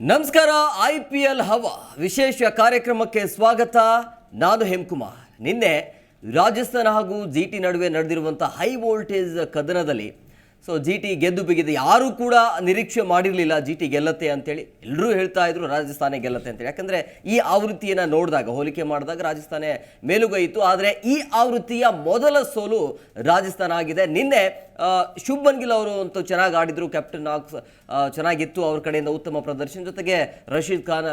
ನಮಸ್ಕಾರ. IPL ಹವಾ ವಿಶೇಷ ಕಾರ್ಯಕ್ರಮಕ್ಕೆ ಸ್ವಾಗತ. ನಾನು ಹೇಮಕುಮಾರ್. ನಿನ್ನೆ ರಾಜಸ್ಥಾನ ಹಾಗೂ GT ನಡುವೆ ನಡೆದಿರುವಂಥ ಹೈ ವೋಲ್ಟೇಜ್ ಕದನದಲ್ಲಿ GT ಗೆದ್ದು ಬಿಗಿದೆ. ಯಾರೂ ಕೂಡ ನಿರೀಕ್ಷೆ ಮಾಡಿರಲಿಲ್ಲ GT ಗೆಲ್ಲತ್ತೆ ಅಂತೇಳಿ. ಎಲ್ಲರೂ ಹೇಳ್ತಾ ಇದ್ರು ರಾಜಸ್ಥಾನ ಗೆಲ್ಲತ್ತೆ ಅಂತೇಳಿ. ಯಾಕಂದರೆ ಈ ಆವೃತ್ತಿಯನ್ನು ನೋಡಿದಾಗ, ಹೋಲಿಕೆ ಮಾಡಿದಾಗ ರಾಜಸ್ಥಾನ ಮೇಲುಗೈ ಇತ್ತು. ಆದರೆ ಈ ಆವೃತ್ತಿಯ ಮೊದಲ ಸೋಲು ರಾಜಸ್ಥಾನ ಆಗಿದೆ. ನಿನ್ನೆ ಶುಭ್ಮನ್ ಗಿಲ್ ಅವರು ಅಂತೂ ಚೆನ್ನಾಗಿ ಆಡಿದರು. ಕ್ಯಾಪ್ಟನ್ ನಾಕ್ಸ್ ಚೆನ್ನಾಗಿತ್ತು, ಅವ್ರ ಕಡೆಯಿಂದ ಉತ್ತಮ ಪ್ರದರ್ಶನ. ಜೊತೆಗೆ ರಶೀದ್ ಖಾನ್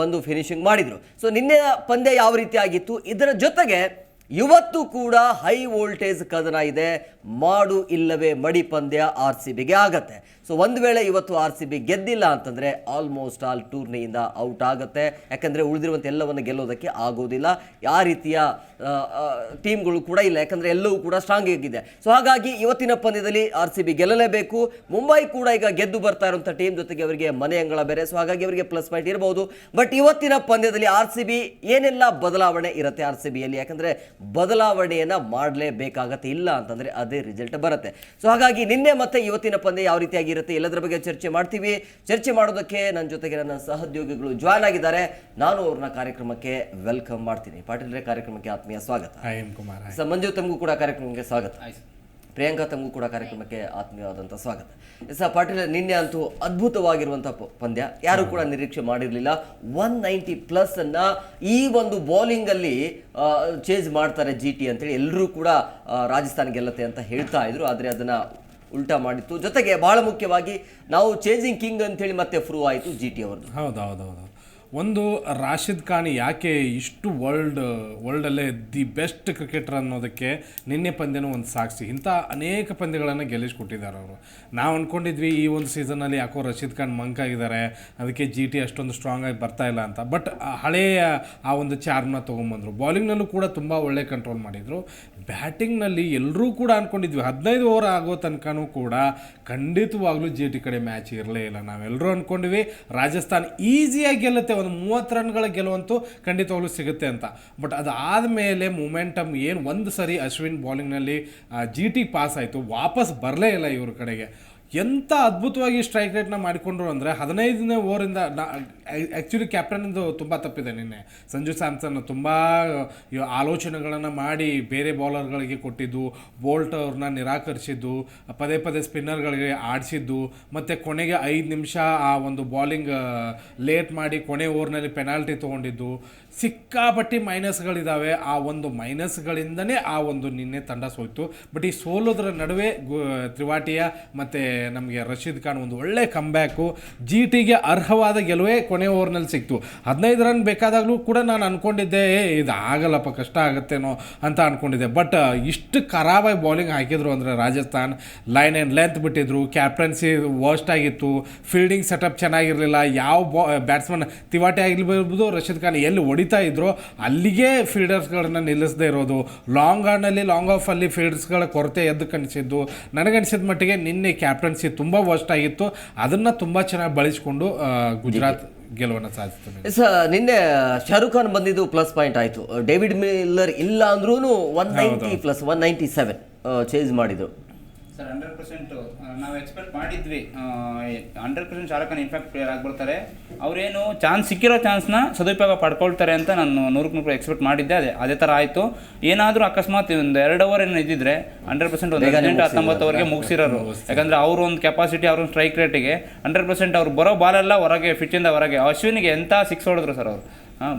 ಬಂದು ಫಿನಿಶಿಂಗ್ ಮಾಡಿದರು. ನಿನ್ನೆ ಪಂದ್ಯ ಯಾವ ರೀತಿ ಆಗಿತ್ತು, ಇದರ ಜೊತೆಗೆ ಇವತ್ತು ಕೂಡ ಹೈ ವೋಲ್ಟೇಜ್ ಕದನ ಇದೆ. ಮಾಡು ಇಲ್ಲವೇ ಮಡಿ ಪಂದ್ಯ RCBಗೆ ಆಗತ್ತೆ. ಒಂದು ವೇಳೆ ಇವತ್ತು RCB ಗೆದ್ದಿಲ್ಲ ಅಂತಂದರೆ ಆಲ್ಮೋಸ್ಟ್ ಆಲ್ ಟೂರ್ನಿಯಿಂದ ಔಟ್ ಆಗುತ್ತೆ. ಯಾಕಂದರೆ ಉಳಿದಿರುವಂಥ ಎಲ್ಲವನ್ನು ಗೆಲ್ಲೋದಕ್ಕೆ ಆಗೋದಿಲ್ಲ. ಆ ರೀತಿಯ ಟೀಮ್ಗಳು ಕೂಡ ಇಲ್ಲ, ಯಾಕಂದರೆ ಎಲ್ಲವೂ ಕೂಡ ಸ್ಟ್ರಾಂಗ್ ಆಗಿದೆ. ಹಾಗಾಗಿ ಇವತ್ತಿನ ಪಂದ್ಯದಲ್ಲಿ RCB ಗೆಲ್ಲಲೇಬೇಕು. ಮುಂಬೈ ಕೂಡ ಈಗ ಗೆದ್ದು ಬರ್ತಾ ಇರುವಂಥ ಟೀಮ್, ಜೊತೆಗೆ ಅವರಿಗೆ ಮನೆ ಅಂಗಳ ಬೇರೆ. ಹಾಗಾಗಿ ಅವರಿಗೆ ಪ್ಲಸ್ ಪಾಯಿಂಟ್ ಇರಬಹುದು. ಬಟ್ ಇವತ್ತಿನ ಪಂದ್ಯದಲ್ಲಿ RCB ಏನೆಲ್ಲ ಬದಲಾವಣೆ ಇರುತ್ತೆ RCBಯಲ್ಲಿ, ಯಾಕಂದರೆ ಬದಲಾವಣೆಯನ್ನು ಮಾಡಲೇಬೇಕಾಗತ್ತೆ. ಇಲ್ಲ ಅಂತಂದರೆ ಅದೇ ರಿಸಲ್ಟ್ ಬರುತ್ತೆ. ಹಾಗಾಗಿ ನಿನ್ನೆ ಮತ್ತೆ ಇವತ್ತಿನ ಪಂದ್ಯ ಯಾವ ರೀತಿಯಾಗಿರುತ್ತೆ ಎಲ್ಲದರ ಬಗ್ಗೆ ಚರ್ಚೆ ಮಾಡ್ತೀವಿ. ಚರ್ಚೆ ಮಾಡೋದಕ್ಕೆ ನನ್ನ ಜೊತೆಗೆ ನನ್ನ ಸಹೋದ್ಯೋಗಿಗಳು ಜಾಯ್ನ್ ಆಗಿದ್ದಾರೆ. ನಾನು ಅವ್ರನ್ನ ಕಾರ್ಯಕ್ರಮಕ್ಕೆ ವೆಲ್ಕಮ್ ಮಾಡ್ತೀನಿ. ಪಾಟೀಲ್ರೆ, ಕಾರ್ಯಕ್ರಮಕ್ಕೆ ಆತ್ಮೀಯ ಸ್ವಾಗತ. ಮಂಜು, ತಮಗೂ ಕೂಡ ಕಾರ್ಯಕ್ರಮಕ್ಕೆ ಸ್ವಾಗತ. ಪ್ರಿಯಾಂಕಾ, ತಮಗೂ ಕೂಡ ಕಾರ್ಯಕ್ರಮಕ್ಕೆ ಆತ್ಮೀಯವಾದಂಥ ಸ್ವಾಗತ. ಪಾಟೀಲ್, ನಿನ್ನೆ ಅಂತೂ ಅದ್ಭುತವಾಗಿರುವಂಥ ಪಂದ್ಯ. ಯಾರು ಕೂಡ ನಿರೀಕ್ಷೆ ಮಾಡಿರಲಿಲ್ಲ. 190+ ಅನ್ನು ಈ ಒಂದು ಬೌಲಿಂಗಲ್ಲಿ ಚೇಂಜ್ ಮಾಡ್ತಾರೆ GT ಅಂತೇಳಿ ಎಲ್ಲರೂ ಕೂಡ ರಾಜಸ್ಥಾನ ಗೆಲ್ಲತ್ತೆ ಅಂತ ಹೇಳ್ತಾ ಇದ್ರು. ಆದರೆ ಅದನ್ನು ಉಲ್ಟಾ ಮಾಡಿತ್ತು. ಜೊತೆಗೆ ಬಹಳ ಮುಖ್ಯವಾಗಿ ನಾವು ಚೇಂಜಿಂಗ್ ಕಿಂಗ್ ಅಂತೇಳಿ ಮತ್ತೆ ಪ್ರೂವ್ ಆಯಿತು GT ಅವ್ರದ್ದು. ಹೌದೌದು. ಒಂದು ರಾಶಿದ್ ಖಾನ್ ಯಾಕೆ ಇಷ್ಟು ವರ್ಲ್ಡಲ್ಲೇ ದಿ ಬೆಸ್ಟ್ ಕ್ರಿಕೆಟರ್ ಅನ್ನೋದಕ್ಕೆ ನಿನ್ನೆ ಪಂದ್ಯನೂ ಒಂದು ಸಾಕ್ಷಿ. ಇಂಥ ಅನೇಕ ಪಂದ್ಯಗಳನ್ನು ಗೆಲ್ಲಿಸ್ಕೊಟ್ಟಿದ್ದಾರೆ ಅವರು. ನಾವು ಅಂದ್ಕೊಂಡಿದ್ವಿ ಈ ಒಂದು ಸೀಸನಲ್ಲಿ ಯಾಕೋ ರಶೀದ್ ಖಾನ್ ಮಂಕಾಗಿದ್ದಾರೆ, ಅದಕ್ಕೆ GT ಅಷ್ಟೊಂದು ಸ್ಟ್ರಾಂಗ್ ಆಗಿ ಬರ್ತಾ ಇಲ್ಲ ಅಂತ. ಬಟ್ ಹಳೆಯ ಆ ಒಂದು ಚಾರ್ಮ್ನ ತೊಗೊಂಬಂದರು. ಬಾಲಿಂಗ್ನಲ್ಲೂ ಕೂಡ ತುಂಬ ಒಳ್ಳೆ ಕಂಟ್ರೋಲ್ ಮಾಡಿದರು. ಬ್ಯಾಟಿಂಗ್ನಲ್ಲಿ ಎಲ್ಲರೂ ಕೂಡ ಅಂದ್ಕೊಂಡಿದ್ವಿ 15 ಓವರ್ ಆಗೋ ತನಕನೂ ಕೂಡ ಖಂಡಿತವಾಗ್ಲೂ GT ಕಡೆ ಮ್ಯಾಚ್ ಇರಲೇ ಇಲ್ಲ. ನಾವೆಲ್ಲರೂ ಅಂದ್ಕೊಂಡಿವಿ ರಾಜಸ್ಥಾನ್ ಈಸಿಯಾಗಿ ಗೆಲ್ಲುತ್ತೆ, ಒಂದು 30 ರನ್ಗಳ ಗೆಲುವಂತೂ ಖಂಡಿತವಾಗ್ಲೂ ಸಿಗುತ್ತೆ ಅಂತ. ಬಟ್ ಅದಾದಮೇಲೆ ಮೊಮೆಂಟಮ್ ಏನು ಒಂದು ಸರಿ ಅಶ್ವಿನ್ ಬಾಲಿಂಗ್ನಲ್ಲಿ GT ಪಾಸ್ ಆಯಿತು, ವಾಪಸ್ ಬರಲೇ ಇಲ್ಲ ಇವ್ರ ಕಡೆಗೆ. ಎಂಥ ಅದ್ಭುತವಾಗಿ ಸ್ಟ್ರೈಕ್ ರೇಟ್ನ ಮಾಡಿಕೊಂಡ್ರು ಅಂದರೆ 15ನೇ ಓವರಿಂದ ಆ್ಯಕ್ಚುಲಿ ಕ್ಯಾಪ್ಟನ್ದು ತುಂಬ ತಪ್ಪಿದೆ. ನಿನ್ನೆ ಸಂಜು ಸ್ಯಾಮ್ಸನ್ ತುಂಬ ಆಲೋಚನೆಗಳನ್ನು ಮಾಡಿ ಬೇರೆ ಬೌಲರ್ಗಳಿಗೆ ಕೊಟ್ಟಿದ್ದು, ಬೋಲ್ಟ್ ಅವ್ರನ್ನ ನಿರಾಕರಿಸಿದ್ದು, ಪದೇ ಪದೇ ಸ್ಪಿನ್ನರ್ಗಳಿಗೆ ಆಡಿಸಿದ್ದು, ಮತ್ತು ಕೊನೆಗೆ 5 ನಿಮಿಷ ಆ ಒಂದು ಬಾಲಿಂಗ್ ಲೇಟ್ ಮಾಡಿ ಕೊನೆ ಓವರ್ನಲ್ಲಿ ಪೆನಾಲ್ಟಿ ತೊಗೊಂಡಿದ್ದು, ಸಿಕ್ಕಾಪಟ್ಟಿ ಮೈನಸ್ಗಳಿದ್ದಾವೆ. ಆ ಒಂದು ಮೈನಸ್ಗಳಿಂದನೇ ಆ ಒಂದು ನಿನ್ನೆ ತಂಡ ಸೋಯ್ತು. ಬಟ್ ಈ ಸೋಲೋದ್ರ ನಡುವೆ ತ್ರಿವಾಟಿಯ ಮತ್ತು ನಮಗೆ ರಶೀದ್ ಖಾನ್ ಒಂದು ಒಳ್ಳೆ ಕಂಬ್ಯಾಕು. GTಗೆ ಅರ್ಹವಾದ ಗೆಲುವೇ ಕೊನೆ ಓವರ್ನಲ್ಲಿ ಸಿಕ್ತು. 15 ರನ್ ಬೇಕಾದಾಗಲೂ ಕೂಡ ನಾನು ಅಂದ್ಕೊಂಡಿದ್ದೆ ಇದು ಆಗಲ್ಲಪ್ಪ, ಕಷ್ಟ ಆಗುತ್ತೇನೋ ಅಂತ ಅಂದ್ಕೊಂಡಿದ್ದೆ. ಬಟ್ ಇಷ್ಟು ಖರಾಬಾಗಿ ಬೌಲಿಂಗ್ ಹಾಕಿದ್ರು ಅಂದರೆ ರಾಜಸ್ಥಾನ್ ಲೈನ್ ಆ್ಯಂಡ್ ಲೆಂತ್ ಬಿಟ್ಟಿದ್ರು. ಕ್ಯಾಪ್ಟನ್ಸಿ ವರ್ಸ್ಟ್ ಆಗಿತ್ತು, ಫೀಲ್ಡಿಂಗ್ ಸೆಟಪ್ ಚೆನ್ನಾಗಿರಲಿಲ್ಲ. ಯಾವ ಬ್ಯಾಟ್ಸ್ಮನ್ ತಿವಾಟಿ ಆಗಿರ್ಬೋದು, ರಶೀದ್ ಖಾನ್ ಎಲ್ಲಿ ಹೊಡಿತಾ ಇದ್ರು ಅಲ್ಲಿಗೆ ಫೀಲ್ಡರ್ಸ್ಗಳನ್ನ ನಿಲ್ಲಿಸದೇ ಇರೋದು, ಲಾಂಗ್ ಆರ್ನಲ್ಲಿ ಲಾಂಗ್ ಆಫಲ್ಲಿ ಫೀಲ್ಡರ್ಸ್ಗಳ ಕೊರತೆ ಎದ್ದು ಕಾಣಿಸಿದ್ದು. ನನಗನ್ಸಿದ ಮಟ್ಟಿಗೆ ನಿನ್ನೆ ಕ್ಯಾಪ್ಟನ್ಸಿ ತುಂಬ ವರ್ಸ್ಟ್ ಆಗಿತ್ತು. ಅದನ್ನು ತುಂಬ ಚೆನ್ನಾಗಿ ಬಳಸಿಕೊಂಡು ಗುಜರಾತ್ ಗೆಲುವನ್ನು ಸಾಧಿಸ್ತಾರೆ. ನಿನ್ನೆ ಶಾರುಖ್ ಖಾನ್ ಬಂದಿದ್ದು ಪ್ಲಸ್ ಪಾಯಿಂಟ್ ಆಯಿತು. ಡೇವಿಡ್ ಮಿಲ್ಲರ್ ಇಲ್ಲ ಅಂದ್ರೂ 190+ 197 ಚೇಂಜ್ ಮಾಡಿದ್ರು. ಸರ್ 100% ನಾವು ಎಕ್ಸ್ಪೆಕ್ಟ್ ಮಾಡಿದ್ವಿ 100% ಶಾರುಖ್ ಖಾನ್ ಇಂಪ್ಯಾಕ್ಟ್ ಪ್ಲೇಯರ್ ಆಗಿಬಿಡ್ತಾರೆ. ಅವರೇನು ಸಿಕ್ಕಿರೋ ಚಾನ್ಸ್ನ ಸದುಪಯೋಗ ಪಡ್ಕೊಳ್ತಾರೆ ಅಂತ ನಾನು 100% ಎಕ್ಸ್ಪೆಕ್ಟ್ ಮಾಡಿದ್ದೆ. ಅದೇ ಥರ ಆಯಿತು. ಏನಾದರೂ ಅಕಸ್ಮಾತ್ ಒಂದು 2 ಓವರ್ ಏನು ಇದ್ದಿದ್ರೆ 100% ಒಂದು 18-19 ಓವರ್ಗೆ ಮುಗಿಸಿರೋರು. ಯಾಕಂದರೆ ಅವ್ರ ಒಂದು ಕೆಪಾಸಿಟಿ, ಅವ್ರ ಒಂದು ಸ್ಟ್ರೈಕ್ ರೇಟಿಗೆ 100% ಅವ್ರು ಬರೋ ಬಾಲೆಲ್ಲ ಹೊರಗೆ, ಫಿಚ್ಚಿಂದ ಹೊರಗೆ. ಅಶ್ವಿನಿಗೆ ಎಂಥ 6 ಹೊಡೆದ್ರು ಸರ್ ಅವರು.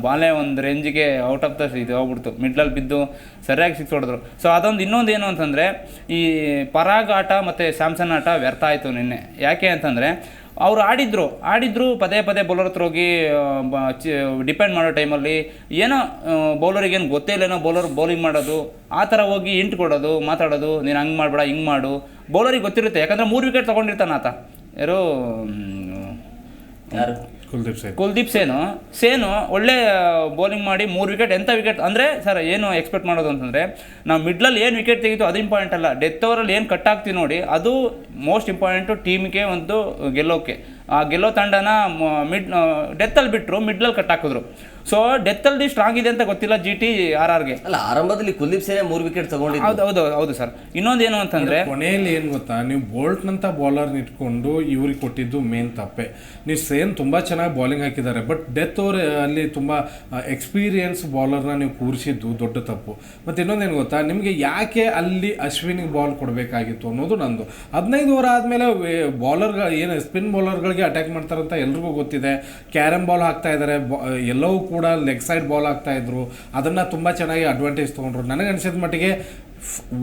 ಬಾಲೇ ಒಂದು ರೇಂಜಿಗೆ ಔಟ್ ಆಫ್ ದ ಇದು ಹೋಗ್ಬಿಡ್ತು, ಮಿಡ್ಲಲ್ಲಿ ಬಿದ್ದು ಸರಿಯಾಗಿ 6 ಹೊಡೆದ್ರು. ಅದೊಂದು ಇನ್ನೊಂದು ಏನು ಅಂತಂದರೆ, ಈ ಪರಾಗ್ ಆಟ ಮತ್ತು ಸ್ಯಾಮ್ಸನ್ ಆಟ ವ್ಯರ್ಥ ಆಯಿತು ನಿನ್ನೆ. ಯಾಕೆ ಅಂತಂದರೆ ಅವ್ರು ಆಡಿದ್ರು ಪದೇ ಪದೇ ಬೌಲರ್ ಹತ್ರ ಹೋಗಿ ಡಿಪೆಂಡ್ ಮಾಡೋ ಟೈಮಲ್ಲಿ ಏನೋ ಬೌಲರಿಗೇನು ಗೊತ್ತೇ ಇಲ್ಲೇನೋ ಬೌಲರ್ ಬೌಲಿಂಗ್ ಮಾಡೋದು, ಆ ಥರ ಹೋಗಿ ಇಂಟ್ ಕೊಡೋದು, ಮಾತಾಡೋದು, ನೀನು ಹಂಗೆ ಮಾಡಬೇಡ ಹಿಂಗೆ ಮಾಡು. ಬೌಲರಿಗೆ ಗೊತ್ತಿರುತ್ತೆ, ಯಾಕಂದರೆ 3 ವಿಕೆಟ್ ತೊಗೊಂಡಿರ್ತಾನೆ ಆತ. ಯಾರು ಕುಲ್ದೀಪ್ ಸೇನು ಒಳ್ಳೆ ಬೌಲಿಂಗ್ ಮಾಡಿ 3 ವಿಕೆಟ್. ಎಂಥ ವಿಕೆಟ್ ಅಂದರೆ ಸರ್ ಏನು ಎಕ್ಸ್ಪೆಕ್ಟ್ ಮಾಡೋದು ಅಂತಂದರೆ, ನಾವು ಮಿಡ್ಲಲ್ಲಿ ಏನು ವಿಕೆಟ್ ತೆಗಿತು ಅದು ಇಂಪಾರ್ಟೆಂಟ್ ಅಲ್ಲ, ಡೆತ್ ಓವರಲ್ಲಿ ಏನು ಕಟ್ ಆಗ್ತೀವಿ ನೋಡಿ ಅದು ಮೋಸ್ಟ್ ಇಂಪಾರ್ಟೆಂಟು ಟೀಮಿಗೆ ಒಂದು ಗೆಲ್ಲೋಕ್ಕೆ. ಆ ಗೆಲ್ಲೋ ತಂಡನ ಡೆತ್ತಲ್ಲಿ ಬಿಟ್ಟರು, ಮಿಡ್ಲಲ್ಲಿ ಕಟ್ ಹಾಕಿದ್ರು. ಸೊ ಡೆತ್ತಲ್ಲಿ ಸ್ಟ್ರಾಂಗ್ ಇದೆ ಅಂತ ಗೊತ್ತಿಲ್ಲ GT RRಗೆ. ಅಲ್ಲ, ಆರಂಭದಲ್ಲಿ ಕುಲ್ದೀಪ್ ಸೇನೆ 3 ವಿಕೆಟ್ ತಗೊಂಡಿದ್ದು. ಹೌದು ಸರ್. ಇನ್ನೊಂದೇನು ಅಂತಂದ್ರೆ ಕೊನೆಯಲ್ಲಿ ಏನು ಗೊತ್ತಾ, ನೀವು ಬೋಲ್ಟ್ನಂತ ಬೌಲರ್ನ ಇಟ್ಕೊಂಡು ಇವ್ರಿಗೆ ಕೊಟ್ಟಿದ್ದು ಮೇನ್ ತಪ್ಪೆ. ನೀವು ಸೇನ್ ತುಂಬ ಚೆನ್ನಾಗಿ ಬೌಲಿಂಗ್ ಹಾಕಿದ್ದಾರೆ, ಬಟ್ ಡೆತ್ ಓವರ್ ಅಲ್ಲಿ ತುಂಬ ಎಕ್ಸ್ಪೀರಿಯನ್ಸ್ ಬೌಲರ್ನ ನೀವು ಕೂರಿಸಿದ್ದು ದೊಡ್ಡ ತಪ್ಪು. ಮತ್ತು ಇನ್ನೊಂದೇನು ಗೊತ್ತಾ, ನಿಮಗೆ ಯಾಕೆ ಅಲ್ಲಿ ಅಶ್ವಿನಿಗೆ ಬಾಲ್ ಕೊಡಬೇಕಾಗಿತ್ತು ಅನ್ನೋದು ನಂದು. 15 ಓವರ್ ಆದಮೇಲೆ ಬೌಲರ್ಗಳು ಏನು ಸ್ಪಿನ್ ಬೌಲರ್ಗಳಿಗೆ ಅಟ್ಯಾಕ್ ಮಾಡ್ತಾರಂತ ಎಲ್ರಿಗೂ ಗೊತ್ತಿದೆ. ಕ್ಯಾರಮ್ ಬಾಲ್ ಹಾಕ್ತಾ ಇದ್ದಾರೆ, ಎಲ್ಲವೂ ಕೂಡ ಲೆಗ್ ಸೈಡ್ ಬಾಲ್ ಆಗ್ತಾ ಇದ್ರು, ಅದನ್ನು ತುಂಬ ಚೆನ್ನಾಗಿ ಅಡ್ವಾಂಟೇಜ್ ತೊಗೊಂಡ್ರು. ನನಗೆ ಅನಿಸಿದ ಮಟ್ಟಿಗೆ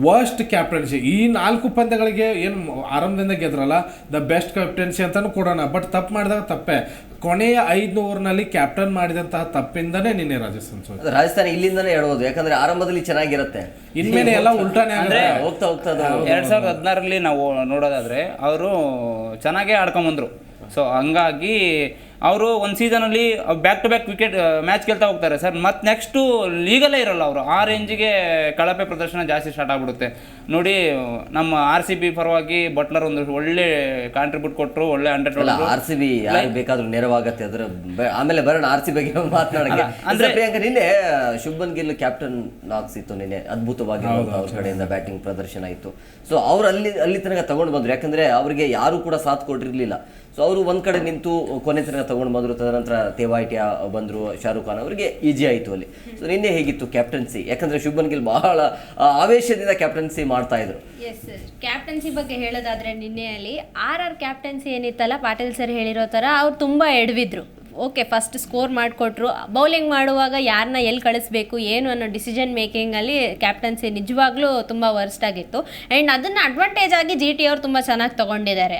ವರ್ಸ್ಟ್ ಕ್ಯಾಪ್ಟನ್ಸಿ ಈ 4 ಪಂದ್ಯಗಳಿಗೆ ಏನು ಆರಂಭದಿಂದ ಗೆದ್ರಲ್ಲ, ದ ಬೆಸ್ಟ್ ಕ್ಯಾಪ್ಟನ್ಸಿ ಅಂತಲೂ ಕೊಡೋಣ. ಬಟ್ ತಪ್ಪು ಮಾಡಿದಾಗ ತಪ್ಪೇ. ಕೊನೆಯ 5 ಓವರ್ನಲ್ಲಿ ಕ್ಯಾಪ್ಟನ್ ಮಾಡಿದಂತಹ ತಪ್ಪಿಂದನೇ ನಿನ್ನೆ ರಾಜಸ್ಥಾನ್ ಸೋತು. ರಾಜಸ್ಥಾನ ಇಲ್ಲಿಂದನೇ ಹೇಳ್ಬೋದು, ಯಾಕಂದ್ರೆ ಆರಂಭದಲ್ಲಿ ಚೆನ್ನಾಗಿರುತ್ತೆ, ಇನ್ಮೇಲೆ ಎಲ್ಲ ಉಲ್ಟಾನೇ ಅಂದ್ರೆ ಹೋಗ್ತಾ 2016ರಲ್ಲಿ ನಾವು ನೋಡೋದಾದ್ರೆ ಅವರು ಚೆನ್ನಾಗೇ ಆಡ್ಕೊಂಬಂದ್ರು. ಸೊ ಹಂಗಾಗಿ ಅವರು ಒಂದು ಸೀಸನಲ್ಲಿ ಬ್ಯಾಕ್ ಟು ಬ್ಯಾಕ್ ಮ್ಯಾಚ್ ಗೆಲ್ತಾ ಹೋಗ್ತಾರೆ ಸರ್. ಮತ್ತು ನೆಕ್ಸ್ಟು ಲೀಗಲ್ಲೇ ಇರೋಲ್ಲ ಅವರು. ಆ ರೇಂಜಿಗೆ ಕಳಪೆ ಪ್ರದರ್ಶನ ಜಾಸ್ತಿ ಸ್ಟಾರ್ಟ್ ಆಗ್ಬಿಡುತ್ತೆ ನೋಡಿ. ನಮ್ಮ RCB ಪರವಾಗಿ ಬಟ್ಲರ್ ಒಂದು ಒಳ್ಳೆ ಕಾಂಟ್ರಿಬ್ಯೂಟ್ ಕೊಟ್ಟರು, ಒಳ್ಳೆ 100. RCB ಯಾರು ಬೇಕಾದ್ರೂ ನೆರವಾಗತ್ತೆ. ಅದ್ರ ಆಮೇಲೆ ಬರೋಣ RCB ಬಗ್ಗೆ ಮಾತನಾಡಕ್ಕೆ. ಅಂದ್ರೆ ಪ್ರಿಯಾಂಕ, ನಿನ್ನೆ ಶುಭ್ಮನ್ ಗಿಲ್ ಕ್ಯಾಪ್ಟನ್ ಹಾಕ್ಸಿತ್ತು ನಿನ್ನೆ, ಅದ್ಭುತವಾಗಿ ಅವ್ರ ಕಡೆಯಿಂದ ಬ್ಯಾಟಿಂಗ್ ಪ್ರದರ್ಶನ ಇತ್ತು. ಸೊ ಅವ್ರು ಅಲ್ಲಿ ತನಕ ತಗೊಂಡು ಬಂದ್ರು, ಯಾಕಂದ್ರೆ ಅವ್ರಿಗೆ ಯಾರು ಕೂಡ ಸಾಥ್ ಕೊಟ್ಟಿರ್ಲಿಲ್ಲ. ಸೊ ಅವರು ಒಂದ್ ಕಡೆ ನಿಂತು ಕೊನೆ ತನಕ ತಗೊಂಡು ಬಂದ್ರು. ತದನಂತರ ತೇವಾಟಿಯಾ ಬಂದ್ರು, ಶಾರುಖ್ ಖಾನ್ ಅವರಿಗೆ ಈಜಿ ಆಯಿತು ಅಲ್ಲಿ. ಸೊ ನಿನ್ನೆ ಹೇಗಿತ್ತು ಕ್ಯಾಪ್ಟನ್ಸಿ? ಯಾಕಂದ್ರೆ ಶುಭ್ಮನ್ ಗಿಲ್ ಬಹಳ ಆವೇಶದಿಂದ ಕ್ಯಾಪ್ಟನ್ಸಿ ಮಾಡ್ತಾ ಇದ್ರು. ಎಸ್, ಕ್ಯಾಪ್ಟನ್ಸಿ ಬಗ್ಗೆ ಹೇಳೋದಾದ್ರೆ ನಿನ್ನೆಯಲ್ಲಿ RR ಕ್ಯಾಪ್ಟನ್ಸಿ ಏನಿತ್ತಲ್ಲ, ಪಾಟೀಲ್ ಸರ್ ಹೇಳಿರೋ ಥರ ಅವ್ರು ತುಂಬ ಎಡವಿದ್ರು. ಓಕೆ, ಫಸ್ಟ್ ಸ್ಕೋರ್ ಮಾಡಿಕೊಟ್ರು. ಬೌಲಿಂಗ್ ಮಾಡುವಾಗ ಯಾರನ್ನ ಎಲ್ಲಿ ಕಳಿಸ್ಬೇಕು ಏನು ಅನ್ನೋ ಡಿಸಿಷನ್ ಮೇಕಿಂಗಲ್ಲಿ ಕ್ಯಾಪ್ಟನ್ಸಿ ನಿಜವಾಗ್ಲೂ ತುಂಬ ವರ್ಸ್ಟ್ ಆಗಿತ್ತು. ಆ್ಯಂಡ್ ಅದನ್ನು ಅಡ್ವಾಂಟೇಜ್ ಆಗಿ GT ಅವರು ತುಂಬ ಚೆನ್ನಾಗಿ ತೊಗೊಂಡಿದ್ದಾರೆ.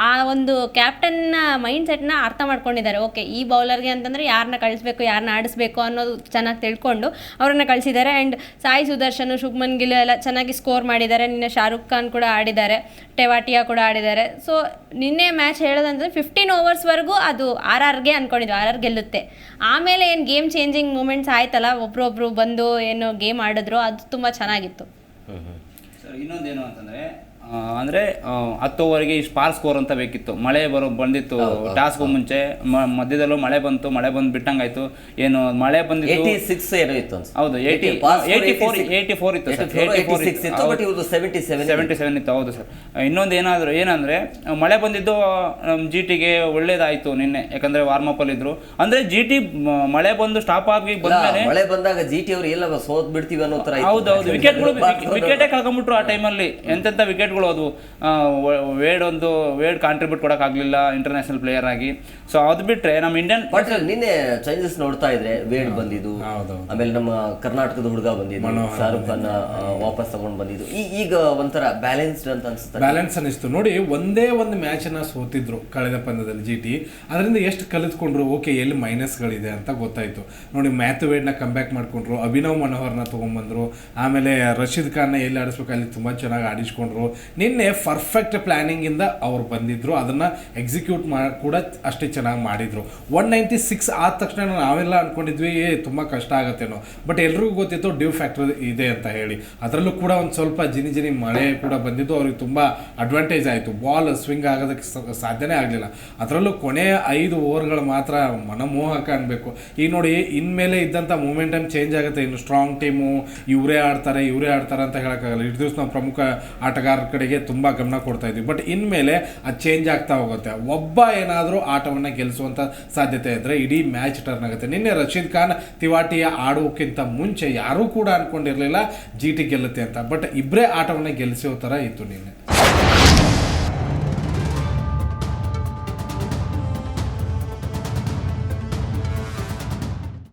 ಆ ಒಂದು ಕ್ಯಾಪ್ಟನ್ನ ಮೈಂಡ್ ಸೆಟ್ನ ಅರ್ಥ ಮಾಡ್ಕೊಂಡಿದ್ದಾರೆ. ಓಕೆ, ಈ ಬೌಲರ್ಗೆ ಅಂತಂದರೆ ಯಾರನ್ನ ಕಳಿಸ್ಬೇಕು, ಯಾರನ್ನ ಆಡಿಸ್ಬೇಕು ಅನ್ನೋದು ಚೆನ್ನಾಗಿ ತಿಳ್ಕೊಂಡು ಅವ್ರನ್ನ ಕಳಿಸಿದ್ದಾರೆ. ಆ್ಯಂಡ್ ಸಾಯಿ ಸುದರ್ಶನ್, ಶುಭ್ಮನ್ ಗಿಲ್ ಎಲ್ಲ ಚೆನ್ನಾಗಿ ಸ್ಕೋರ್ ಮಾಡಿದ್ದಾರೆ. ನಿನ್ನೆ ಶಾರುಖ್ ಖಾನ್ ಕೂಡ ಆಡಿದ್ದಾರೆ, ಟೆವಾಟಿಯಾ ಕೂಡ ಆಡಿದ್ದಾರೆ. ಸೊ ನಿನ್ನೆ ಮ್ಯಾಚ್ ಹೇಳೋದಂದ್ರೆ 15 ಓವರ್ಸ್ವರೆಗೂ ಅದು RRಗೆ ಅನ್ಕೊಂಡಿದ್ವಿ, RR ಗೆಲ್ಲುತ್ತೆ. ಆಮೇಲೆ ಏನು ಗೇಮ್ ಚೇಂಜಿಂಗ್ ಮೂಮೆಂಟ್ಸ್ ಆಯ್ತಲ್ಲ, ಒಬ್ರೊಬ್ರು ಬಂದು ಏನು ಗೇಮ್ ಆಡಿದ್ರು, ಅದು ತುಂಬ ಚೆನ್ನಾಗಿತ್ತು. ಸರ್ ಇನ್ನೊಂದೇನು ಅಂತಂದರೆ 10 ಓವರ್ಗೆ ಈ ಸ್ಪಾರ್ ಸ್ಕೋರ್ ಅಂತ ಬೇಕಿತ್ತು. ಮಳೆ ಬಂದಿತ್ತು ಟಾಸ್ಗೂ ಮುಂಚೆ, ಮಧ್ಯದಲ್ಲೂ ಮಳೆ ಬಂತು. ಮಳೆ ಬಂದು ಬಿಟ್ಟಂಗಾಯ್ತು. ಏನು ಮಳೆ ಬಂದಿತ್ತು 86 ಏನೋ ಇತ್ತು ಅನ್ಸುತ್ತೆ. ಹೌದು, 84 ಇತ್ತು ಸರ್. 77 ಇತ್ತು. ಹೌದು ಸರ್. ಇನ್ನೊಂದು ಏನಂದ್ರೆ ಮಳೆ ಬಂದಿದ್ದು ನಮ್ಮ GTಗೆ ಒಳ್ಳೇದಾಯ್ತು ನಿನ್ನೆ, ಯಾಕಂದ್ರೆ ವಾರ್ಮ್ ಅಪ್ ಅಲ್ಲಿ ಇದ್ರು. ಅಂದ್ರೆ GT ಮಳೆ ಬಂದು ಸ್ಟಾಪ್ ಆಗಿ ಬಂದ್ಮೇಲೆ, ಮಳೆ ಬಂದಾಗ GT ಅವರು ಎಲ್ಲ ಸೋತ್ ಬಿಡ್ತೀವಿ ಅನ್ನೋ ತರ. ಹೌದೌದು, ವಿಕೆಟೇ ಕಳ್ಕೊಂಡ್ಬಿಟ್ರು ಆ ಟೈಮಲ್ಲಿ. ಎಂತೆಂಥ ವಿಕೆಟ್ಗಳು ಅದು. ವೇಡ್ ಕಾಂಟ್ರಿಬ್ಯೂಟ್ ಕೊಡೋಕ್ಕಾಗಲಿಲ್ಲ ಇಂಟರ್ನ್ಯಾಷನಲ್ ಪ್ಲೇಯರ್ ಆಗಿ. ಸೊ ಅದು ಬಿಟ್ಟರೆ ನಮ್ಮ ಇಂಡಿಯನ್ ನಿನ್ನೆ ಚೇಂಜಸ್ ನೋಡ್ತಾ ಇದ್ರೆ ವೇಡ್ ಬಂದಿದ್ದು, ಆಮೇಲೆ ನಮ್ಮ ಕರ್ನಾಟಕದ ಹುಡುಗ ಬಂದಿದ್ದು, ಶಾರುಖ್ ಖಾನ್ ವಾಪಸ್ ತಗೊಂಡು ಬಂದಿದ್ದು, ಈಗ ಒಂಥರ ಬ್ಯಾಲೆನ್ಸ್ಡ್ ಅಂತ ಅನ್ಸುತ್ತೆ. ಬ್ಯಾಲೆನ್ಸ್ ಅನಿಸ್ತು ನೋಡಿ. ಒಂದೇ ಒಂದು ಮ್ಯಾಚನ್ನು ಸೋತಿದ್ರು ಕಳೆದ ಪಂದ್ಯದಲ್ಲಿ GT. ಅದರಿಂದ ಎಷ್ಟು ಕಲಿತ್ಕೊಂಡ್ರು, ಓಕೆ ಎಲ್ಲಿ ಮೈನಸ್ಗಳಿದೆ ಅಂತ ಗೊತ್ತಾಯ್ತು ನೋಡಿ. ಮ್ಯಾಥ್ಯೂ ವೇಡ್ನ ಕಂಬ್ಯಾಕ್ ಮಾಡ್ಕೊಂಡ್ರು, ಅಭಿನವ್ ಮನೋಹರ್ನ ತೊಗೊಂಡ್ಬಂದ್ರು, ಆಮೇಲೆ ರಶೀದ್ ಖಾನ್ನ ಎಲ್ಲಿ ಆಡಿಸ್ಬೇಕು ಅಲ್ಲಿ ತುಂಬ ಚೆನ್ನಾಗಿ ಆಡಿಸ್ಕೊಂಡ್ರು. ನಿನ್ನೆ ಪರ್ಫೆಕ್ಟ್ ಪ್ಲಾನಿಂಗಿಂದ ಅವ್ರು ಬಂದಿದ್ರು, ಅದನ್ನು ಎಕ್ಸಿಕ್ಯೂಟ್ ಕೂಡ ಅಷ್ಟೇ ಚೆನ್ನಾಗಿ ಮಾಡಿದರು. 196 ಆದ ತಕ್ಷಣ ನಾವೆಲ್ಲ ಅಂದ್ಕೊಂಡಿದ್ವಿ ತುಂಬ ಕಷ್ಟ ಆಗುತ್ತೇನೋ, ಬಟ್ ಎಲ್ರಿಗೂ ಗೊತ್ತಿತ್ತು ಡ್ಯೂ ಫ್ಯಾಕ್ಟರ್ ಇದೆ ಅಂತ ಹೇಳಿ. ಅದರಲ್ಲೂ ಕೂಡ ಒಂದು ಸ್ವಲ್ಪ ಜಿನಿ ಮಳೆ ಕೂಡ ಬಂದಿದ್ದು ಅವ್ರಿಗೆ ತುಂಬ ಅಡ್ವಾಂಟೇಜ್ ಆಯಿತು. ಬಾಲ್ ಸ್ವಿಂಗ್ ಆಗೋದಕ್ಕೆ ಸಾಧ್ಯನೇ ಆಗಲಿಲ್ಲ. ಅದರಲ್ಲೂ ಕೊನೆಯ 5 ಓವರ್ಗಳು ಮಾತ್ರ ಮನಮೋಹಕ ಅನ್ಬೇಕು. ಈಗ ನೋಡಿ, ಇನ್ಮೇಲೆ ಇದ್ದಂಥ ಮೂಮೆಂಟಮ್ ಚೇಂಜ್ ಆಗುತ್ತೆ. ಇನ್ನು ಸ್ಟ್ರಾಂಗ್ ಟೀಮು ಇವರೇ ಆಡ್ತಾರೆ ಅಂತ ಹೇಳೋಕ್ಕಾಗಲ್ಲ. ಇಷ್ಟು ದಿವಸ ನಾವು ಪ್ರಮುಖ ಆಟಗಾರರ ಕಡೆಗೆ ತುಂಬ ಗಮನ ಕೊಡ್ತಾ ಇದ್ವಿ, ಬಟ್ ಇನ್ಮೇಲೆ ಅದು ಚೇಂಜ್ ಆಗ್ತಾ ಹೋಗುತ್ತೆ. ಒಬ್ಬ ಏನಾದರೂ ಆಟವನ್ನು ಗೆಲ್ಲಿಸುವಂಥ ಸಾಧ್ಯತೆ ಇದ್ದರೆ ಇಡೀ ಮ್ಯಾಚ್ ಟರ್ನ್ ಆಗುತ್ತೆ. ನಿನ್ನೆ ರಶೀದ್ ಖಾನ್ ತಿವಾಟಿಯ ಆಡೋಕ್ಕಿಂತ ಮುಂಚೆ ಯಾರೂ ಕೂಡ ಅಂದ್ಕೊಂಡಿರಲಿಲ್ಲ GT ಗೆಲ್ಲುತ್ತೆ ಅಂತ, ಬಟ್ ಇಬ್ಬರೇ ಆಟವನ್ನು ಗೆಲ್ಲಿಸೋ ಥರ ಇತ್ತು ನಿನ್ನೆ.